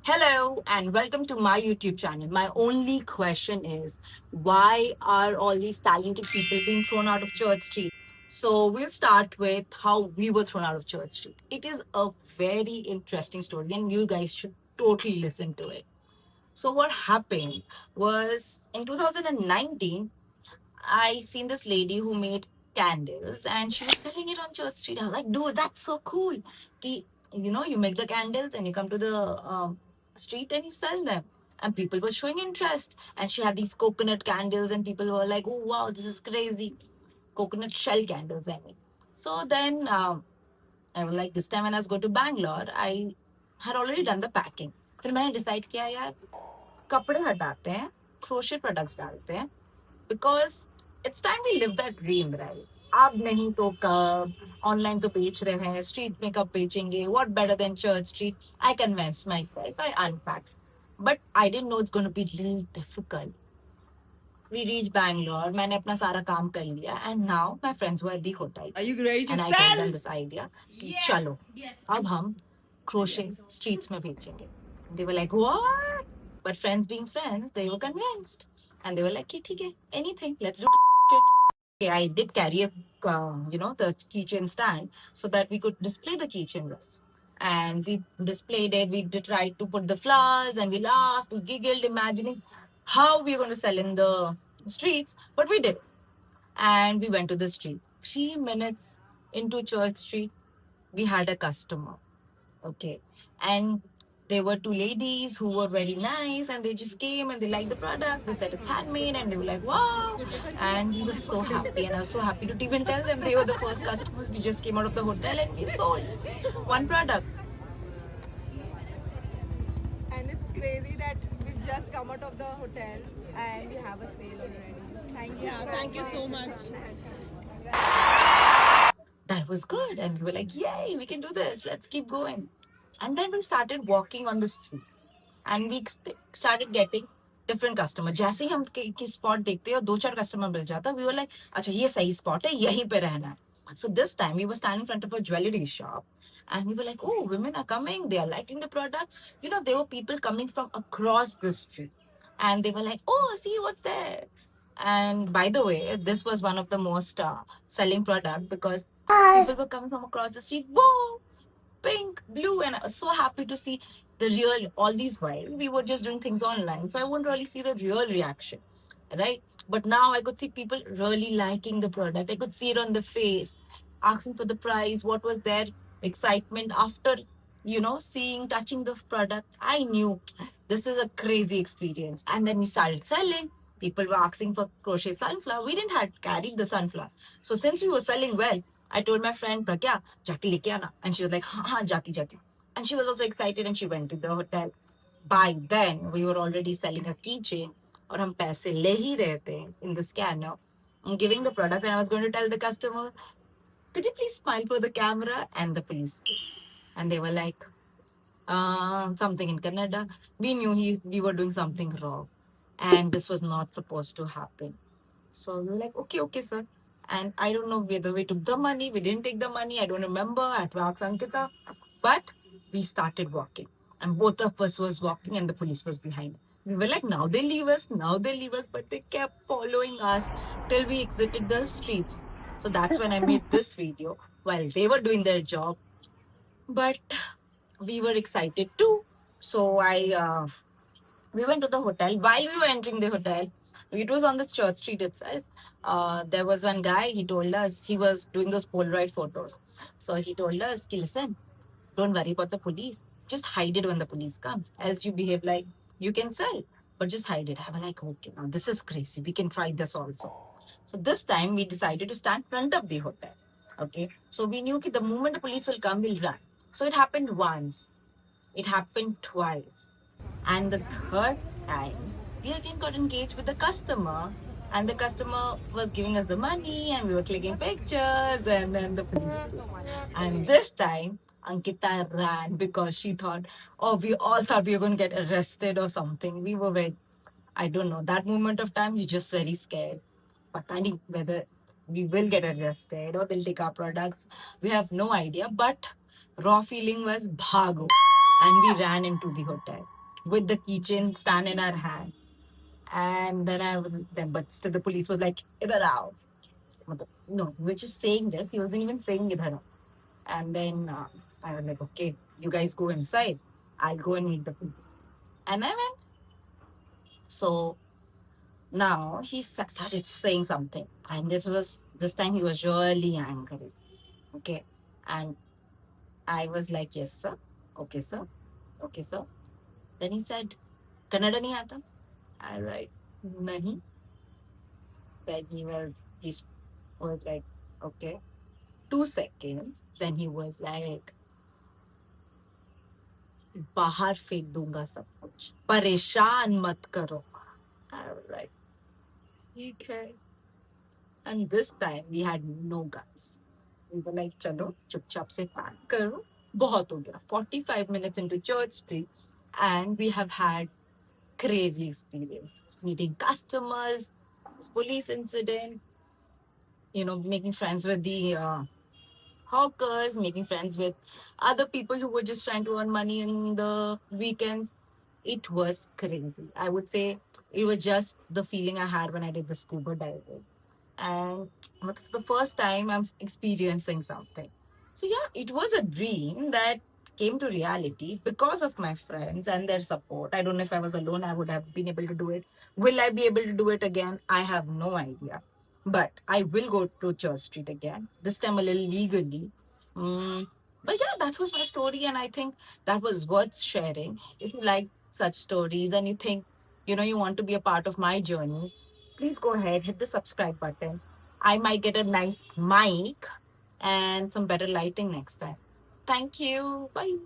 Hello and welcome to my YouTube channel. My only question is why are all these talented people being thrown out of Church Street? So we'll start with how we were thrown out of Church Street. It is a very interesting story and you guys should totally listen to it. So what happened was in 2019 I seen this lady who made candles and she was selling it on Church Street. I was like, dude, that's so cool. You make the candles and you come to the street and you sell them. And people were showing interest. And she had these coconut candles, and people were like, oh, wow, this is crazy. Coconut shell candles, I mean. So then I was like, this time when I was going to Bangalore, I had already done the packing. फिर मैंने decide किया यार कपड़े हटाते हैं crochet products डालते हैं because it's time we live that dream right अब नहीं तो कब ऑनलाइन तो बेच रहे हैं स्ट्रीट में कब बेचेंगे what better than church street I convince my self I unpack but I didn't know it's gonna be little difficult we reached Bangalore. मैंने अपना सारा काम कर लिया and now my friends were at the hotel. Are you ready to and I sell? told them this idea कि चलो अब हम crochet streets में बेचेंगे. They were like what? But friends being friends, they were convinced and they were like ठीक है anything let's do shit. Okay, I did carry a the keychain stand so that we could display the keychain with. And we displayed it. We did try to put the flowers and we laughed, we giggled, imagining how we were going to sell in the streets. But we did. And we went to the street. 3 minutes into Church Street, we had a customer. Okay. And there were two ladies who were very nice and they just came and they liked the product. They said it's handmade and they were like, wow. And we were so happy. And I was so happy to even tell them they were the first customers. We just came out of the hotel and we sold one product. And it's crazy that we've just come out of the hotel and we have a sale already. Thank you. Thank you so much. That was good. And we were like, yay, we can do this. Let's keep going. And then we started walking on the streets and we started getting different customers. जैसे ही हम की spot देखते और दो चार customer मिल जाता, we were like, अच्छा ये सही spot है, यहीं पे रहना है. So this time we were standing in front of a jewelry shop and we were like, oh, women are coming. They are liking the product. There were people coming from across the street and they were like, oh, see what's there. And by the way, this was one of the most selling product because people were coming from across the street. Whoa, pink, blue, and I was so happy to see the real all these while we were just doing things online, so I wouldn't really see the real reaction, right? But now I could see people really liking the product. I could see it on the face, asking for the price. What was their excitement after seeing, touching the product? I knew this is a crazy experience. And then we started selling. People were asking for crochet sunflower. We didn't have carried the sunflower, so since we were selling well, I told my friend Pragya, Jackie leke aana. And she was like, हाँ Jackie. And she was also excited and she went to the hotel. By then, we were already selling a keychain और हम पैसे ले ही रहे थे in the scanner. I'm giving the product and I was going to tell the customer, could you please smile for the camera? And the police came. And they were like, something in Canada. We knew we were doing something wrong. And this was not supposed to happen. So we were like, okay, sir. And I don't know whether we took the money, we didn't take the money, I don't remember. I had to ask Ankita. But we started walking. And both of us was walking and the police was behind. We were like, now they leave us. But they kept following us till we exited the streets. So that's when I made this video while they were doing their job. But we were excited too. So we went to the hotel. While we were entering the hotel, it was on the Church Street itself. There was one guy, he told us, he was doing those Polaroid photos. So he told us, listen, don't worry about the police. Just hide it when the police comes. Else you behave like you can sell, but just hide it. I was like, okay, now this is crazy. We can try this also. So this time we decided to stand front of the hotel. Okay. So we knew that the moment the police will come, we'll run. So it happened once. It happened twice. And the third time, we again got engaged with the customer. And the customer was giving us the money and we were clicking pictures and then the police came. And this time, Ankita ran because she thought, oh, we all thought we were going to get arrested or something. We were very, I don't know, that moment of time, you're just very scared. But I think whether we will get arrested or they'll take our products, we have no idea. But raw feeling was bhago. And we ran into the hotel. with the keychain stand in our hand. And then but still the police was like, "Idhar aao." No, we were just saying this. He wasn't even saying "Idhar aao." And then I was like, "Okay, you guys go inside. I'll go and meet the police." And I went. So now he started saying something, and this time he was really angry. Okay, and I was like, "Yes, sir. Okay, sir. Okay, sir." Then he said, "Kannada nahi aata?" I was like, "Nahi." Then he was like, "Okay." 2 seconds. Then he was like, "बाहर फेंक दूंगा सब कुछ, परेशान मत करो." I was like, "Okay." And this time we had no guns. We were like, "चलो चुपचाप से पैक करो, बहुत हो गया." 45 minutes into Church Street, and we have had crazy experience meeting customers, this police incident, making friends with the hawkers, making friends with other people who were just trying to earn money in the weekends. It was crazy. I would say it was just the feeling I had when I did the scuba diving. And it's the first time I'm experiencing something. So, yeah, it was a dream that came to reality because of my friends and their support. I don't know if I was alone, I would have been able to do it. Will I be able to do it again? I have no idea. But I will go to Church Street again, this time a little legally. Mm, but yeah, that was my story, and I think that was worth sharing. If you like such stories and you think, you want to be a part of my journey, please go ahead, hit the subscribe button. I might get a nice mic and some better lighting next time. Thank you. Bye.